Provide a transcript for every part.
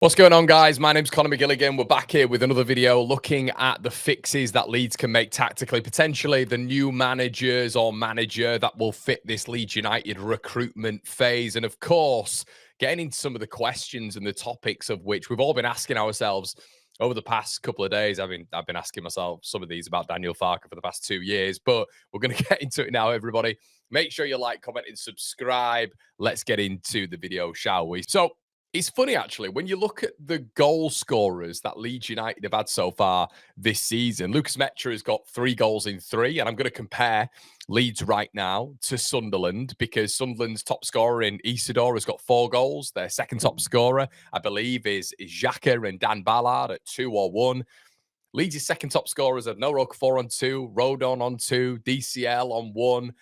What's going on, guys? My name's Conor McGilligan. We're back here with another video looking at the fixes that Leeds can make tactically, potentially the new managers or manager that will fit this Leeds United recruitment phase. And of course, getting into some of the questions and the topics of which we've all been asking ourselves over the past couple of days. I've been asking myself some of these about Daniel Farke for the past 2 years, but we're going to get into it now, everybody. Make sure you like, comment, and subscribe. Let's get into the video, shall we? So, it's funny, actually, when you look at the goal scorers that Leeds United have had so far this season. Lucas Metra has got 3 goals in 3, and I'm going to compare Leeds right now to Sunderland because Sunderland's top scorer in Isidore has got 4 goals. Their second top scorer, I believe, is Xhaka and Dan Ballard at 2 or 1. Leeds' second top scorers are No Roquefort on 2, Rodon on 2, DCL on 1,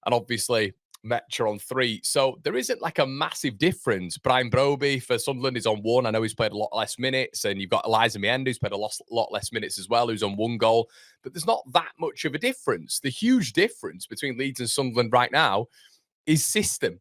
and obviously Metro on 3. So there isn't like a massive difference. Brian Broby for Sunderland is on 1. I know he's played a lot less minutes. And you've got Eliza Mienda, who's played a lot less minutes as well, who's on 1 goal. But there's not that much of a difference. The huge difference between Leeds and Sunderland right now is system.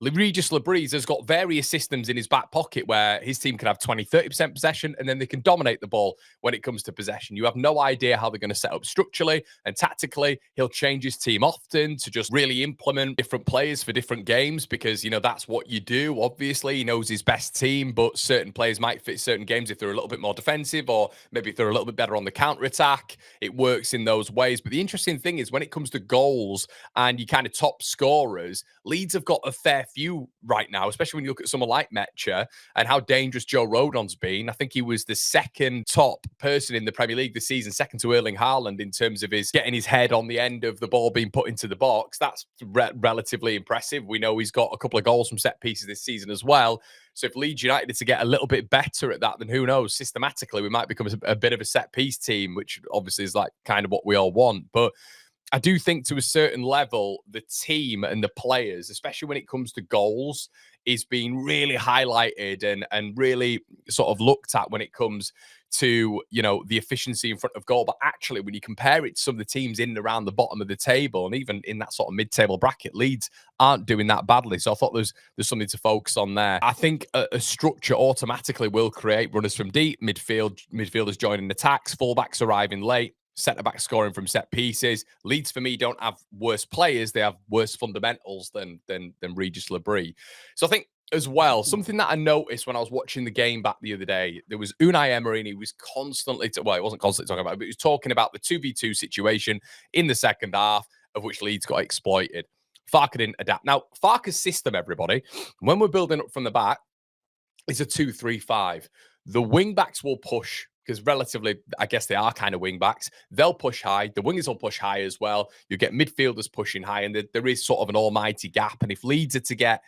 Regis Labrise has got various systems in his back pocket where his team can have 20-30% possession and then they can dominate the ball when it comes to possession. You have no idea how they're going to set up structurally and tactically. He'll change his team often to just really implement different players for different games because, you know, that's what you do. Obviously, he knows his best team, but certain players might fit certain games if they're a little bit more defensive or maybe if they're a little bit better on the counter-attack. It works in those ways. But the interesting thing is when it comes to goals and you kind of top scorers, Leeds have got a fair few right now, especially when you look at someone like Metcha and how dangerous Joe Rodon's been. I think he was the second top person in the Premier League this season, second to Erling Haaland in terms of his getting his head on the end of the ball being put into the box. That's relatively impressive. We know he's got a couple of goals from set pieces this season as well. So if Leeds United to get a little bit better at that, then who knows? Systematically, we might become a bit of a set piece team, which obviously is like kind of what we all want. But I do think to a certain level, the team and the players, especially when it comes to goals, is being really highlighted and really sort of looked at when it comes to, you know, the efficiency in front of goal. But actually, when you compare it to some of the teams in and around the bottom of the table, and even in that sort of mid-table bracket, Leeds aren't doing that badly. So I thought there's something to focus on there. I think a structure automatically will create runners from deep, midfielders joining attacks, fullbacks arriving late, centre-back scoring from set pieces. Leeds, for me, don't have worse players. They have worse fundamentals than Regis Labrie. So I think as well, something that I noticed when I was watching the game back the other day, there was Unai Emery, and he was constantly, well, he wasn't constantly talking about it, but he was talking about the 2v2 situation in the second half, of which Leeds got exploited. Farke didn't adapt. Now, Farke's system, everybody, when we're building up from the back, is a 2-3-5. The wing-backs will push because relatively, I guess they are kind of wing backs. They'll push high. The wingers will push high as well. You get midfielders pushing high, and there is sort of an almighty gap. And if Leeds are to get,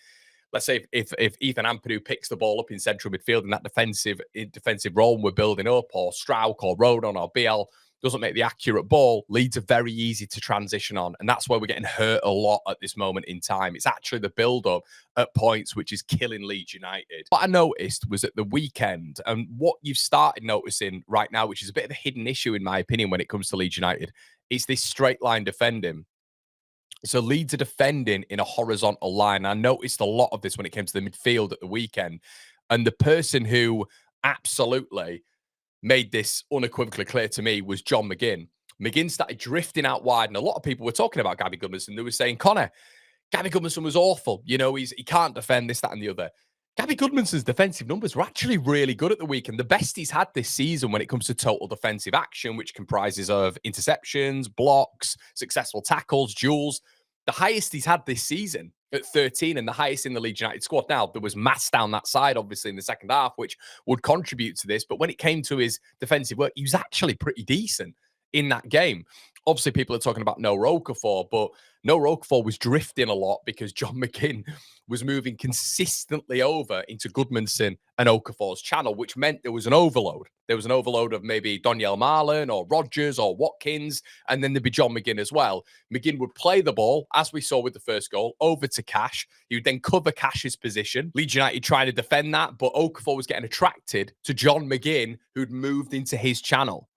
let's say, if Ethan Ampadu picks the ball up in central midfield in that defensive role and we're building up, or Strauch or Rodon or BL doesn't make the accurate ball, Leeds are very easy to transition on. And that's where we're getting hurt a lot at this moment in time. It's actually the build-up at points which is killing Leeds United. What I noticed was at the weekend, and what you've started noticing right now, which is a bit of a hidden issue in my opinion when it comes to Leeds United, is this straight line defending. So Leeds are defending in a horizontal line. I noticed a lot of this when it came to the midfield at the weekend. And the person who absolutely made this unequivocally clear to me was John McGinn. McGinn started drifting out wide, and a lot of people were talking about Gabby Goodmanson. They were saying, Connor, Gabby Goodmanson was awful. You know, he can't defend this, that, and the other. Gabby Goodmanson's defensive numbers were actually really good at the weekend. The best he's had this season when it comes to total defensive action, which comprises of interceptions, blocks, successful tackles, duels. The highest he's had this season at 13 and the highest in the Leeds United squad. Now, there was mass down that side, obviously, in the second half, which would contribute to this. But when it came to his defensive work, he was actually pretty decent in that game. Obviously, people are talking about No Roquefort, but No Roquefort was drifting a lot because John McGinn was moving consistently over into Goodmanson and Okafor's channel, which meant there was an overload. There was an overload of maybe Doniel Marlon or Rodgers or Watkins, and then there'd be John McGinn as well. McGinn would play the ball, as we saw with the first goal, over to Cash. He would then cover Cash's position. Leeds United trying to defend that, but Okafor was getting attracted to John McGinn, who'd moved into his channel.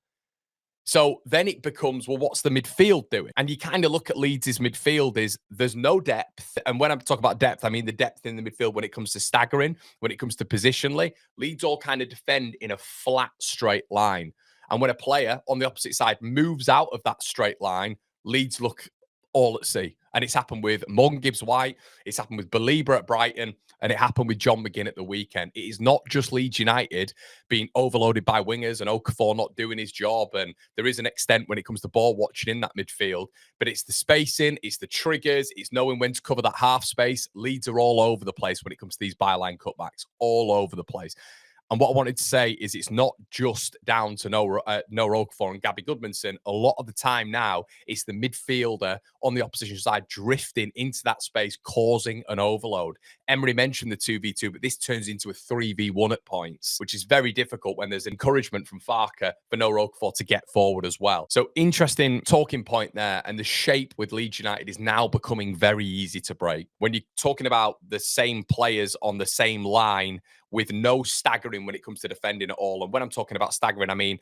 So then it becomes, well, what's the midfield doing? And you kind of look at Leeds' midfield is there's no depth. And when I'm talking about depth, I mean the depth in the midfield when it comes to staggering, when it comes to positionally. Leeds all kind of defend in a flat, straight line. And when a player on the opposite side moves out of that straight line, Leeds look all at sea. And it's happened with Morgan Gibbs-White. It's happened with Belieber at Brighton. And it happened with John McGinn at the weekend. It is not just Leeds United being overloaded by wingers and Okafor not doing his job. And there is an extent when it comes to ball watching in that midfield. But it's the spacing, it's the triggers, it's knowing when to cover that half space. Leeds are all over the place when it comes to these byline cutbacks. All over the place. And what I wanted to say is it's not just down to Noah Okafor and Gabby Goodmanson. A lot of the time now, it's the midfielder on the opposition side drifting into that space, causing an overload. Emery mentioned the 2v2, but this turns into a 3v1 at points, which is very difficult when there's encouragement from Farke for Noah Okafor to get forward as well. So interesting talking point there. And the shape with Leeds United is now becoming very easy to break. When you're talking about the same players on the same line, with no staggering when it comes to defending at all. And when I'm talking about staggering, I mean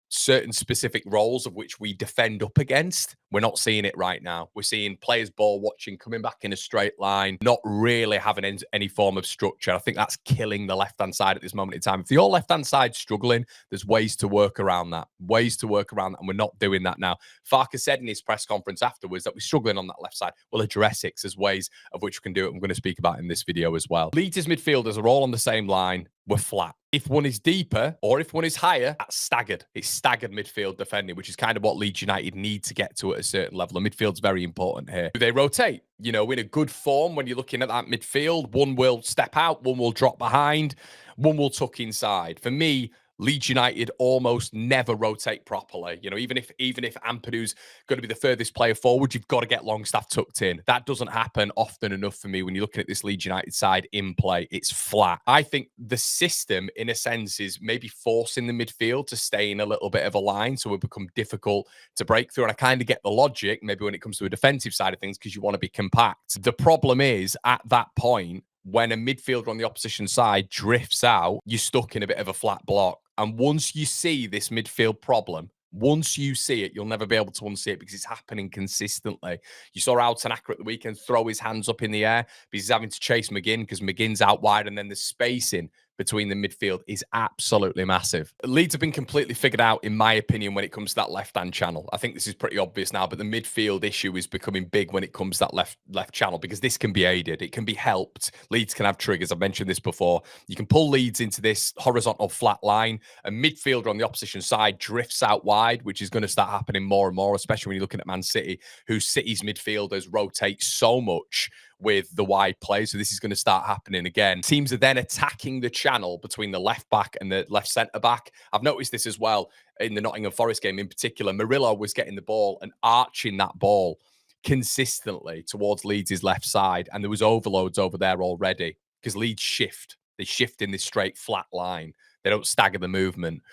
certain specific roles of which we defend up against. We're not seeing it right now. We're seeing players ball watching, coming back in a straight line, not really having any form of structure. I think that's killing the left-hand side at this moment in time. If your left-hand side's struggling, there's ways to work around that. Ways to work around that, and we're not doing that now. Farke said in his press conference afterwards that we're struggling on that left side. We'll address it. There's ways of which we can do it. I'm going to speak about in this video as well. Leeds' midfielders are all on the same line. We're flat. If one is deeper or if one is higher, that's staggered. It's staggered midfield defending, which is kind of what Leeds United need to get to at a certain level. The midfield's very important here. Do they rotate? You know, in a good form, when you're looking at that midfield, one will step out, one will drop behind, one will tuck inside. For me, Leeds United almost never rotate properly. You know, even if Ampadu's going to be the furthest player forward, you've got to get Longstaff tucked in. That doesn't happen often enough for me when you're looking at this Leeds United side in play. It's flat. I think the system, in a sense, is maybe forcing the midfield to stay in a little bit of a line, so it become difficult to break through. And I kind of get the logic, maybe when it comes to a defensive side of things, because you want to be compact. The problem is, at that point, when a midfielder on the opposition side drifts out, you're stuck in a bit of a flat block. And once you see this midfield problem, once you see it, you'll never be able to unsee it because it's happening consistently. You saw Counterattack at the weekend throw his hands up in the air because he's having to chase McGinn because McGinn's out wide, and then the spacing between the midfield is absolutely massive. Leeds have been completely figured out, in my opinion, when it comes to that left-hand channel. I think this is pretty obvious now, but the midfield issue is becoming big when it comes to that left channel, because this can be aided. It can be helped. Leeds can have triggers. I've mentioned this before. You can pull Leeds into this horizontal flat line. A midfielder on the opposition side drifts out wide, which is going to start happening more and more, especially when you're looking at Man City, whose City's midfielders rotate so much with the wide play. So this is going to start happening again. Teams are then attacking the channel between the left back and the left centre back. I've noticed this as well in the Nottingham Forest game in particular. Murillo was getting the ball and arching that ball consistently towards Leeds' left side, and there was overloads over there already because Leeds shift. They shift in this straight flat line. They don't stagger the movement.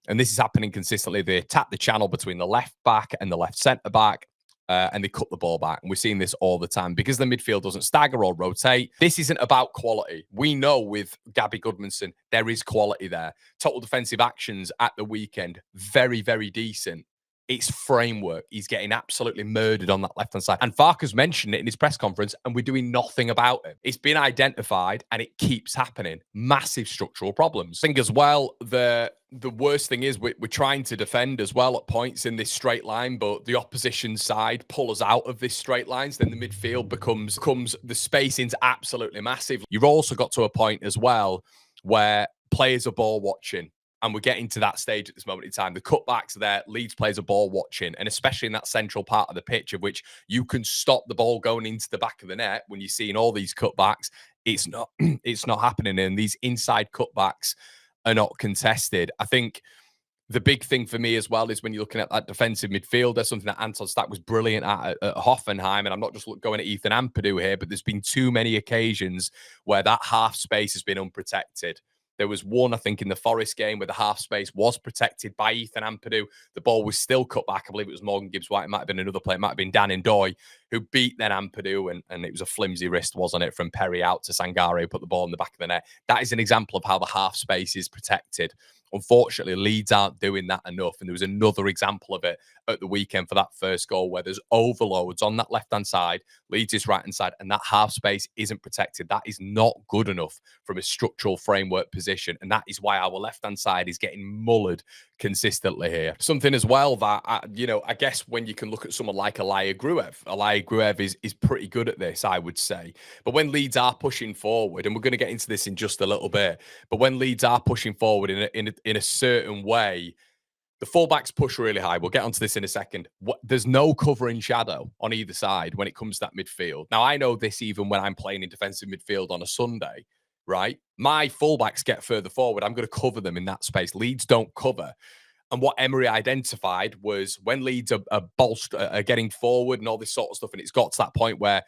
And this is happening consistently. They attack the channel between the left back and the left centre back. And they cut the ball back. And we're seeing this all the time because the midfield doesn't stagger or rotate. This isn't about quality. We know with Gabby Goodmanson, there is quality there. Total defensive actions at the weekend, very, very decent. It's framework. He's getting absolutely murdered on that left-hand side. And Farke's mentioned it in his press conference, and we're doing nothing about it. It's been identified, and it keeps happening. Massive structural problems. I think as well, the worst thing is we're trying to defend as well at points in this straight line, but the opposition side pull us out of this straight lines. Then the midfield becomes the spacing's absolutely massive. You've also got to a point as well where players are ball watching. And we're getting to that stage at this moment in time. The cutbacks are there. Leeds players are ball watching, and especially in that central part of the pitch, of which you can stop the ball going into the back of the net. When you're seeing all these cutbacks, it's not happening. And these inside cutbacks are not contested. I think the big thing for me as well is when you're looking at that defensive midfielder, something that Anton Stack was brilliant at Hoffenheim. And I'm not just going at Ethan Ampadu here, but there's been too many occasions where that half space has been unprotected. There was one, I think, in the Forest game where the half space was protected by Ethan Ampadu. The ball was still cut back. I believe it was Morgan Gibbs-White. It might have been another player. It might have been Dan Ndoye who beat then Ampadu, and it was a flimsy wrist, wasn't it, from Perry out to Sangare, who put the ball in the back of the net. That is an example of how the half space is protected. Unfortunately, Leeds aren't doing that enough. And there was another example of it at the weekend for that first goal where there's overloads on that left-hand side, Leeds' right-hand side, and that half space isn't protected. That is not good enough from a structural framework position. And that is why our left-hand side is getting mullered consistently here. Something as well that, I guess when you can look at someone like Elia Gruev is pretty good at this, I would say. But when Leeds are pushing forward, and we're going to get into this in just a little bit, but when Leeds are pushing forward in a certain way, the fullbacks push really high. We'll get onto this in a second. There's no covering shadow on either side when it comes to that midfield. Now, I know this even when I'm playing in defensive midfield on a Sunday, right? My fullbacks get further forward. I'm going to cover them in that space. Leeds don't cover. And what Emery identified was when Leeds are getting forward and all this sort of stuff, and it's got to that point where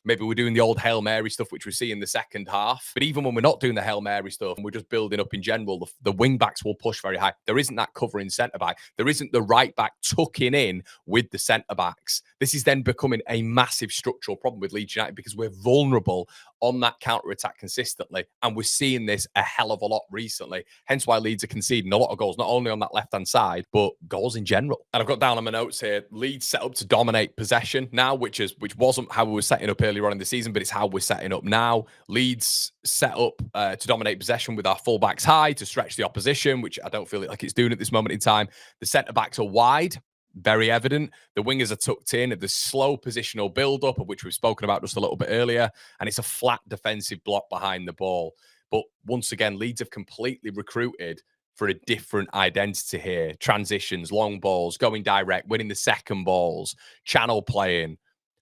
maybe we're doing the old Hail Mary stuff, which we see in the second half. But even when we're not doing the Hail Mary stuff and we're just building up in general, the wing backs will push very high. There isn't that covering centre back. There isn't the right back tucking in with the centre backs. This is then becoming a massive structural problem with Leeds United because we're vulnerable on that counter-attack consistently. And we're seeing this a hell of a lot recently. Hence why Leeds are conceding a lot of goals, not only on that left-hand side, but goals in general. And I've got down on my notes here, Leeds set up to dominate possession now, which wasn't how we were setting up earlier on in the season, but it's how we're setting up now. Leeds set up to dominate possession with our fullbacks high to stretch the opposition, which I don't feel like it's doing at this moment in time. The centre-backs are wide. Very evident. The wingers are tucked in. The slow positional build-up, of which we've spoken about just a little bit earlier, and it's a flat defensive block behind the ball. But once again, Leeds have completely recruited for a different identity here. Transitions, long balls, going direct, winning the second balls, channel playing,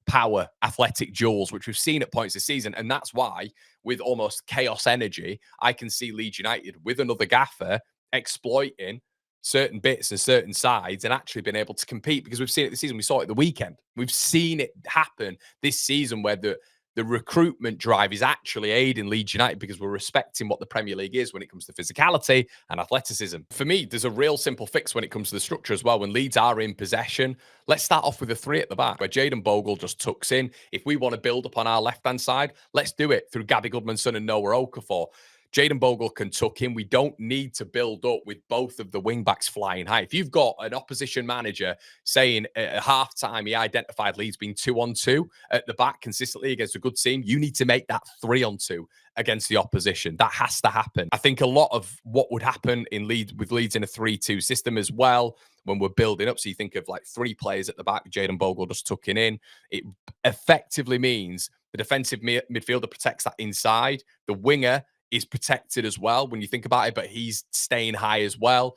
power, athletic duels, which we've seen at points this season. And that's why, with almost chaos energy, I can see Leeds United with another gaffer exploiting certain bits and certain sides and actually been able to compete, because we've seen it this season. We saw it the weekend. We've seen it happen this season where the recruitment drive is actually aiding Leeds United because we're respecting what the Premier League is when it comes to physicality and athleticism. For me, there's a real simple fix when it comes to the structure as well. When Leeds are in possession, let's start off with a three at the back where Jayden Bogle just tucks in. If we want to build up on our left-hand side, let's do it through Gabby Goodmanson and Noah Okafor. Jayden Bogle can tuck in. We don't need to build up with both of the wing-backs flying high. If you've got an opposition manager saying at half-time he identified Leeds being 2-on-2 at the back consistently against a good team, you need to make that 3-on-2 against the opposition. That has to happen. I think a lot of what would happen in with Leeds in a 3-2 system as well, when we're building up, so you think of like three players at the back, Jayden Bogle just tucking in, it effectively means the defensive midfielder protects that inside. The winger is protected as well when you think about it, but he's staying high as well.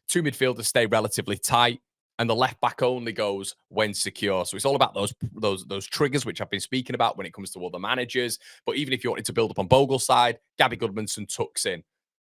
Two midfielders stay relatively tight, and the left back only goes when secure. So it's all about those triggers, which I've been speaking about when it comes to other managers. But even if you wanted to build up on Bogle's side, Gabby Goodmanson tucks in.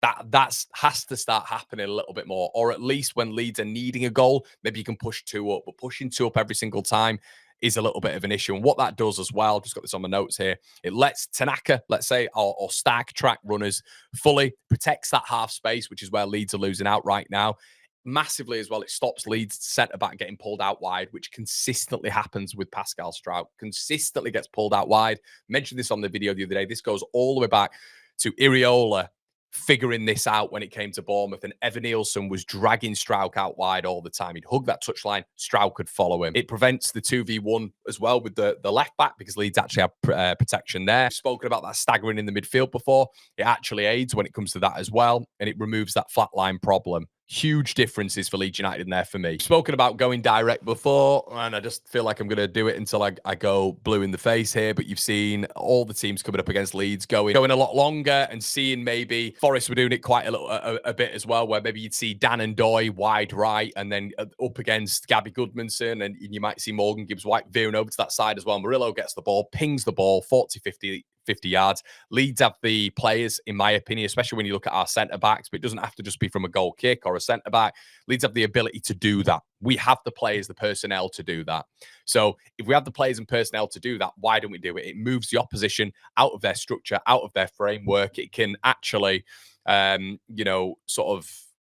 That has to start happening a little bit more, or at least when Leeds are needing a goal, maybe you can push two up. But pushing two up every single time is a little bit of an issue. And what that does as well, just got this on my notes here, it lets Tanaka, let's say, or stack track runners fully, protects that half space, which is where Leeds are losing out right now. Massively as well, it stops Leeds centre-back getting pulled out wide, which consistently happens with Pascal Strout. Consistently gets pulled out wide. Mentioned this on the video the other day. This goes all the way back to Iriola figuring this out when it came to Bournemouth, and Evan Nielsen was dragging Stroud out wide all the time. He'd hug that touchline, Stroud could follow him. It prevents the 2v1 as well with the left back, because Leeds actually have protection there. I've spoken about that staggering in the midfield before. It actually aids when it comes to that as well, and it removes that flat line problem. Huge differences for Leeds United in there for me. Spoken about going direct before, and I just feel like I'm going to do it until I go blue in the face here. But you've seen all the teams coming up against Leeds going a lot longer, and seeing maybe Forest were doing it quite a bit as well, where maybe you'd see Dan and Doy wide right, and then up against Gabby Goodmanson, and you might see Morgan Gibbs-White veering over to that side as well. Murillo gets the ball, pings the ball 40, 50 yards. Leeds have the players, in my opinion, especially when you look at our centre-backs, but it doesn't have to just be from a goal kick or a centre-back. Leeds have the ability to do that. We have the players, the personnel to do that. So if we have the players and personnel to do that, why don't we do it? It moves the opposition out of their structure, out of their framework. It can actually, heighten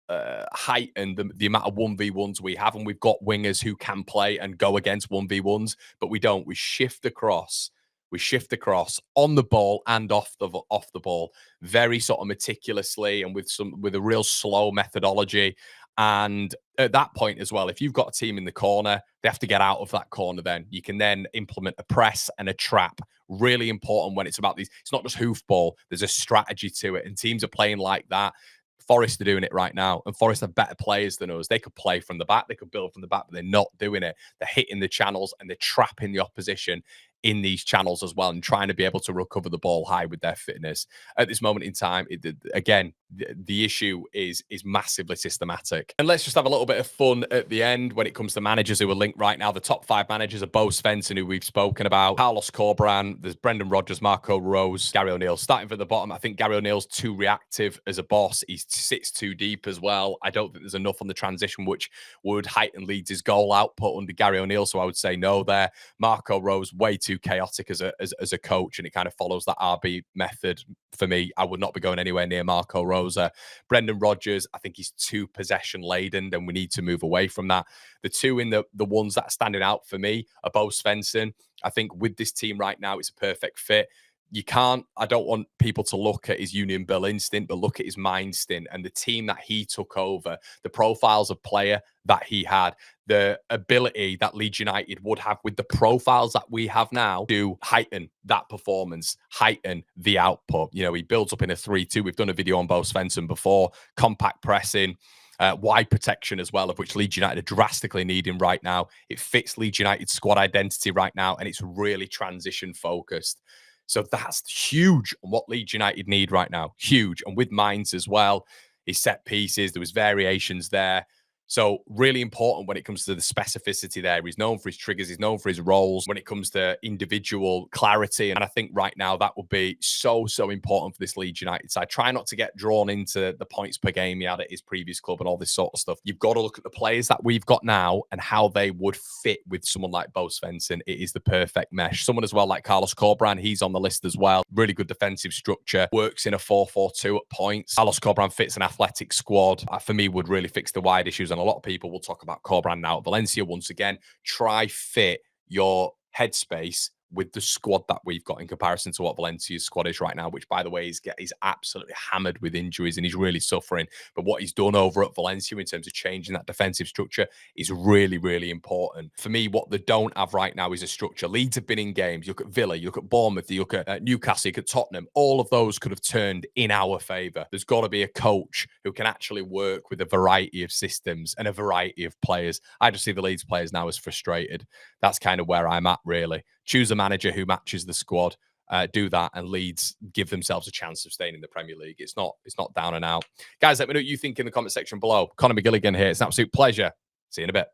the amount of 1v1s we have. And we've got wingers who can play and go against 1v1s, but we don't. We shift across We shift across on the ball and off the ball, very sort of meticulously and with a real slow methodology. And at that point as well, if you've got a team in the corner, they have to get out of that corner. Then you can then implement a press and a trap. Really important when it's about these. It's not just hoofball. There's a strategy to it, and teams are playing like that. Forest are doing it right now, and Forest are better players than us. They could play from the back, they could build from the back, but they're not doing it. They're hitting the channels and they're trapping the opposition in these channels as well, and trying to be able to recover the ball high with their fitness. At this moment in time, again, the issue is massively systematic. And let's just have a little bit of fun at the end when it comes to managers who are linked right now. The top 5 managers are Bo Svensson, who we've spoken about, Carlos Corberán, there's Brendan Rodgers, Marco Rose, Gary O'Neill. Starting from the bottom, I think Gary O'Neill's too reactive as a boss. He sits too deep as well. I don't think there's enough on the transition which would heighten Leeds' goal output under Gary O'Neill, so I would say no there. Marco Rose, way too chaotic as a coach, and it kind of follows that RB method for me. I would not be going anywhere near Marco Rose. Brendan Rodgers, I think he's too possession laden, and we need to move away from that. The two in the ones that are standing out for me are Bo Svensson. I think with this team right now, it's a perfect fit. I don't want people to look at his Union Berlin stint, but look at his mind stint and the team that he took over, the profiles of player that he had, the ability that Leeds United would have with the profiles that we have now to heighten that performance, heighten the output. You know, he builds up in a 3-2. We've done a video on Bo Svensson before, compact pressing, wide protection as well, of which Leeds United are drastically needing right now. It fits Leeds United's squad identity right now, and it's really transition focused. So that's huge on what Leeds United need right now. Huge. And with Mainz as well, his set pieces, there was variations there. So really important when it comes to the specificity there. He's known for his triggers. He's known for his roles when it comes to individual clarity. And I think right now that would be so important for this Leeds United side. Try not to get drawn into the points per game he had at his previous club and all this sort of stuff. You've got to look at the players that we've got now and how they would fit with someone like Bo Svensson. It is the perfect mesh. Someone as well like Carlos Corberán, he's on the list as well. Really good defensive structure. Works in a 4-4-2 at points. Carlos Corberán fits an athletic squad. For me, would really fix the wide issues. And a lot of people will talk about Corberán now at Valencia. Once again, try fit your headspace with the squad that we've got in comparison to what Valencia's squad is right now, which, by the way, he's absolutely hammered with injuries and he's really suffering. But what he's done over at Valencia in terms of changing that defensive structure is really important. For me, what they don't have right now is a structure. Leeds have been in games. You look at Villa, you look at Bournemouth, you look at Newcastle, you look at Tottenham. All of those could have turned in our favour. There's got to be a coach who can actually work with a variety of systems and a variety of players. I just see the Leeds players now as frustrated. That's kind of where I'm at, really. Choose a manager who matches the squad, do that, and Leeds give themselves a chance of staying in the Premier League. It's not down and out. Guys, let me know what you think in the comment section below. Conor McGilligan here. It's an absolute pleasure. See you in a bit.